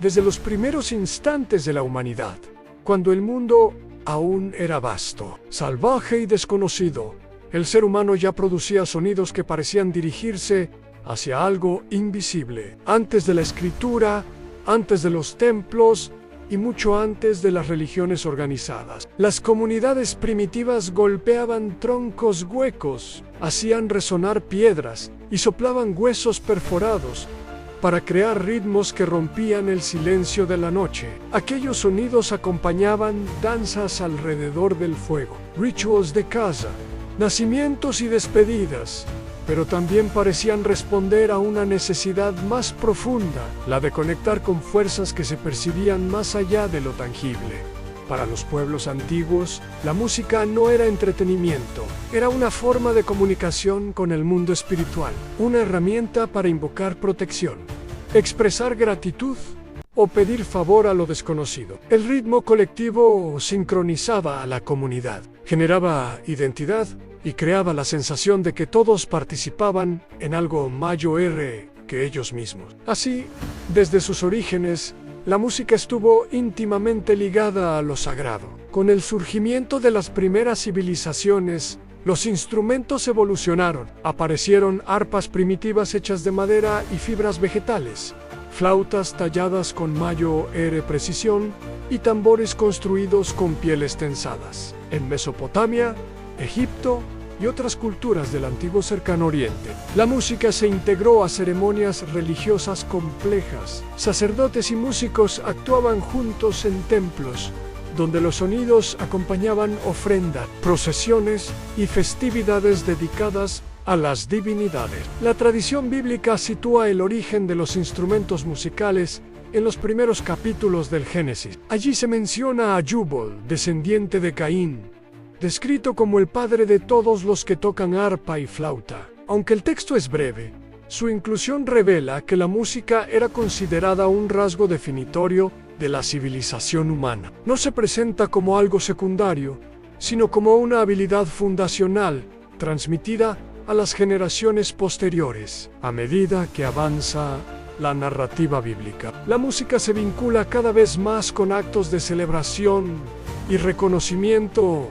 Desde los primeros instantes de la humanidad, cuando el mundo aún era vasto, salvaje y desconocido, el ser humano ya producía sonidos que parecían dirigirse hacia algo invisible. Antes de la escritura, antes de los templos y mucho antes de las religiones organizadas, las comunidades primitivas golpeaban troncos huecos, hacían resonar piedras y soplaban huesos perforados para crear ritmos que rompían el silencio de la noche. Aquellos sonidos acompañaban danzas alrededor del fuego, rituals de casa, nacimientos y despedidas, pero también parecían responder a una necesidad más profunda, la de conectar con fuerzas que se percibían más allá de lo tangible. Para los pueblos antiguos, la música no era entretenimiento, era una forma de comunicación con el mundo espiritual, una herramienta para invocar protección, expresar gratitud o pedir favor a lo desconocido. El ritmo colectivo sincronizaba a la comunidad, generaba identidad y creaba la sensación de que todos participaban en algo mayor que ellos mismos. Así, desde sus orígenes, la música estuvo íntimamente ligada a lo sagrado. Con el surgimiento de las primeras civilizaciones, los instrumentos evolucionaron. Aparecieron arpas primitivas hechas de madera y fibras vegetales, flautas talladas con mayor precisión y tambores construidos con pieles tensadas. En Mesopotamia, Egipto y otras culturas del antiguo Cercano Oriente, la música se integró a ceremonias religiosas complejas. Sacerdotes y músicos actuaban juntos en templos, donde los sonidos acompañaban ofrendas, procesiones y festividades dedicadas a las divinidades. La tradición bíblica sitúa el origen de los instrumentos musicales en los primeros capítulos del Génesis. Allí se menciona a Jubal, descendiente de Caín, descrito como el padre de todos los que tocan arpa y flauta. Aunque el texto es breve, su inclusión revela que la música era considerada un rasgo definitorio de la civilización humana. No se presenta como algo secundario, sino como una habilidad fundacional, transmitida a las generaciones posteriores, a medida que avanza la narrativa bíblica. La música se vincula cada vez más con actos de celebración y reconocimiento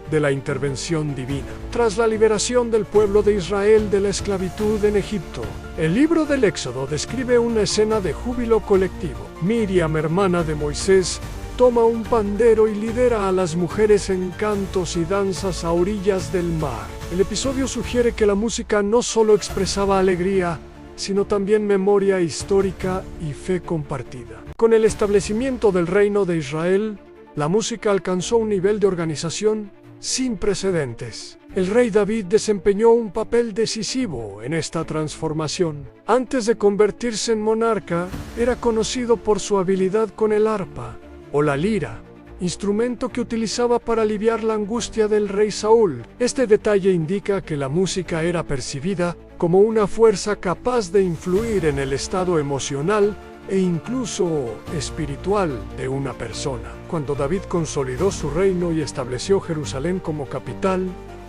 de la intervención divina. Tras la liberación del pueblo de Israel de la esclavitud en Egipto, el libro del Éxodo describe una escena de júbilo colectivo. Miriam, hermana de Moisés, toma un pandero y lidera a las mujeres en cantos y danzas a orillas del mar. El episodio sugiere que la música no solo expresaba alegría, sino también memoria histórica y fe compartida. Con el establecimiento del reino de Israel, la música alcanzó un nivel de organización sin precedentes. El rey David desempeñó un papel decisivo en esta transformación. Antes de convertirse en monarca, era conocido por su habilidad con el arpa o la lira, instrumento que utilizaba para aliviar la angustia del rey Saúl. Este detalle indica que la música era percibida como una fuerza capaz de influir en el estado emocional e incluso espiritual de una persona. Cuando David consolidó su reino y estableció Jerusalén como capital,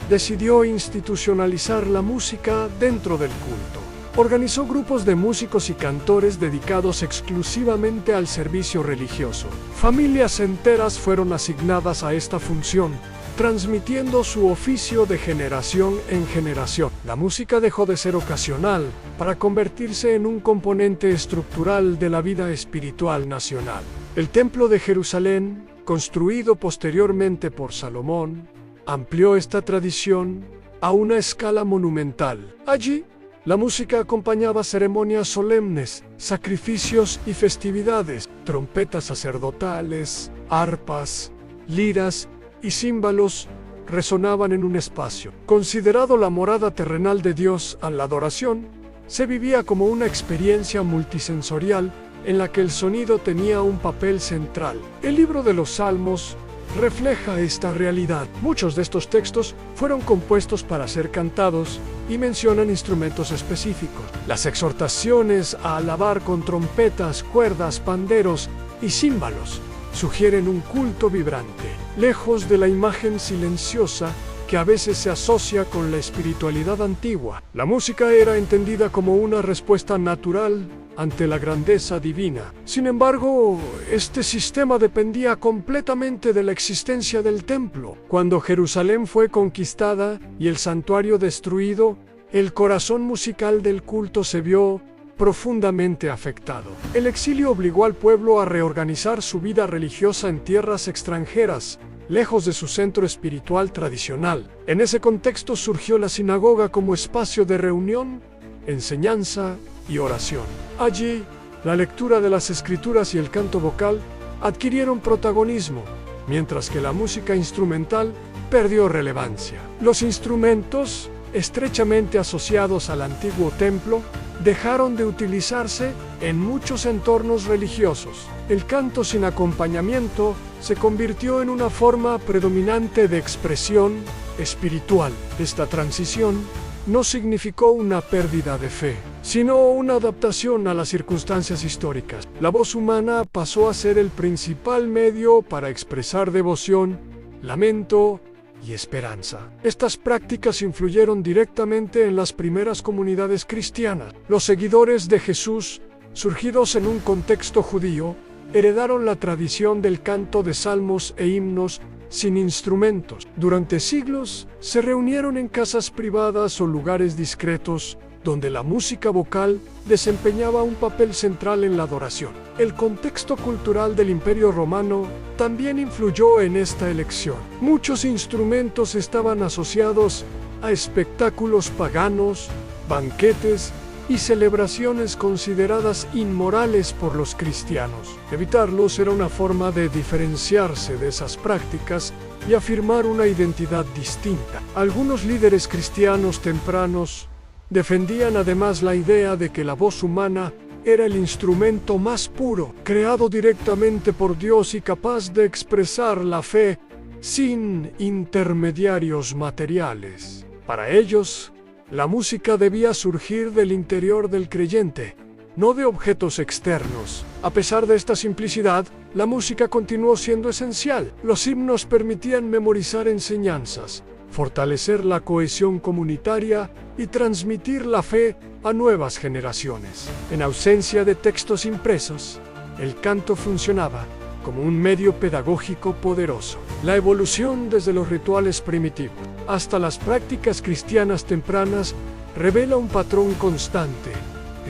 decidió institucionalizar la música dentro del culto. Organizó grupos de músicos y cantores dedicados exclusivamente al servicio religioso. Familias enteras fueron asignadas a esta función, transmitiendo su oficio de generación en generación. La música dejó de ser ocasional para convertirse en un componente estructural de la vida espiritual nacional. El Templo de Jerusalén, construido posteriormente por Salomón, amplió esta tradición a una escala monumental. Allí, la música acompañaba ceremonias solemnes, sacrificios y festividades. Trompetas sacerdotales, arpas, liras y címbalos resonaban en un espacio. Considerado la morada terrenal de Dios a la adoración, se vivía como una experiencia multisensorial en la que el sonido tenía un papel central. El libro de los Salmos refleja esta realidad. Muchos de estos textos fueron compuestos para ser cantados y mencionan instrumentos específicos. Las exhortaciones a alabar con trompetas, cuerdas, panderos y címbalos sugieren un culto vibrante, lejos de la imagen silenciosa que a veces se asocia con la espiritualidad antigua. La música era entendida como una respuesta natural ante la grandeza divina. Sin embargo, este sistema dependía completamente de la existencia del templo. Cuando Jerusalén fue conquistada y el santuario destruido, el corazón musical del culto se vio profundamente afectado. El exilio obligó al pueblo a reorganizar su vida religiosa en tierras extranjeras, lejos de su centro espiritual tradicional. En ese contexto surgió la sinagoga como espacio de reunión, enseñanza y oración. Allí, la lectura de las escrituras y el canto vocal adquirieron protagonismo, mientras que la música instrumental perdió relevancia. Los instrumentos, estrechamente asociados al antiguo templo, dejaron de utilizarse en muchos entornos religiosos. El canto sin acompañamiento se convirtió en una forma predominante de expresión espiritual. Esta transición no significó una pérdida de fe, sino una adaptación a las circunstancias históricas. La voz humana pasó a ser el principal medio para expresar devoción, lamento y esperanza. Estas prácticas influyeron directamente en las primeras comunidades cristianas. Los seguidores de Jesús, surgidos en un contexto judío, heredaron la tradición del canto de salmos e himnos sin instrumentos. Durante siglos, se reunieron en casas privadas o lugares discretos, donde la música vocal desempeñaba un papel central en la adoración. El contexto cultural del Imperio Romano también influyó en esta elección. Muchos instrumentos estaban asociados a espectáculos paganos, banquetes y celebraciones consideradas inmorales por los cristianos. Evitarlos era una forma de diferenciarse de esas prácticas y afirmar una identidad distinta. Algunos líderes cristianos tempranos defendían además la idea de que la voz humana era el instrumento más puro, creado directamente por Dios y capaz de expresar la fe sin intermediarios materiales. Para ellos, la música debía surgir del interior del creyente, no de objetos externos. A pesar de esta simplicidad, la música continuó siendo esencial. Los himnos permitían memorizar enseñanzas, fortalecer la cohesión comunitaria y transmitir la fe a nuevas generaciones. En ausencia de textos impresos, el canto funcionaba como un medio pedagógico poderoso. La evolución desde los rituales primitivos hasta las prácticas cristianas tempranas revela un patrón constante.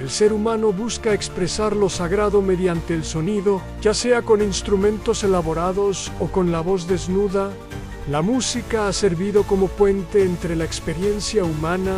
El ser humano busca expresar lo sagrado mediante el sonido, ya sea con instrumentos elaborados o con la voz desnuda. La música ha servido como puente entre la experiencia humana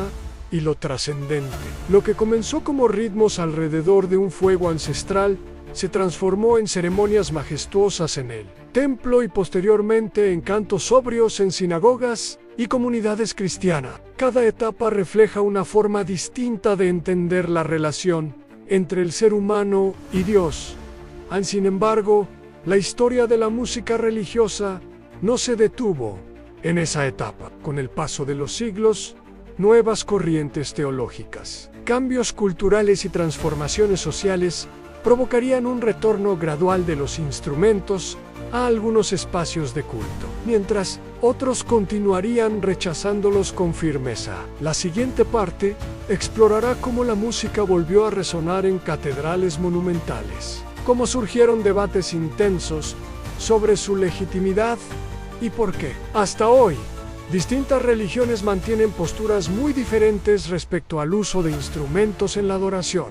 y lo trascendente. Lo que comenzó como ritmos alrededor de un fuego ancestral se transformó en ceremonias majestuosas en el templo y posteriormente en cantos sobrios en sinagogas y comunidades cristianas. Cada etapa refleja una forma distinta de entender la relación entre el ser humano y Dios. Sin embargo, la historia de la música religiosa no se detuvo en esa etapa. Con el paso de los siglos, nuevas corrientes teológicas, cambios culturales y transformaciones sociales provocarían un retorno gradual de los instrumentos a algunos espacios de culto, mientras otros continuarían rechazándolos con firmeza. La siguiente parte explorará cómo la música volvió a resonar en catedrales monumentales, cómo surgieron debates intensos sobre su legitimidad y por qué. Hasta hoy, distintas religiones mantienen posturas muy diferentes respecto al uso de instrumentos en la adoración.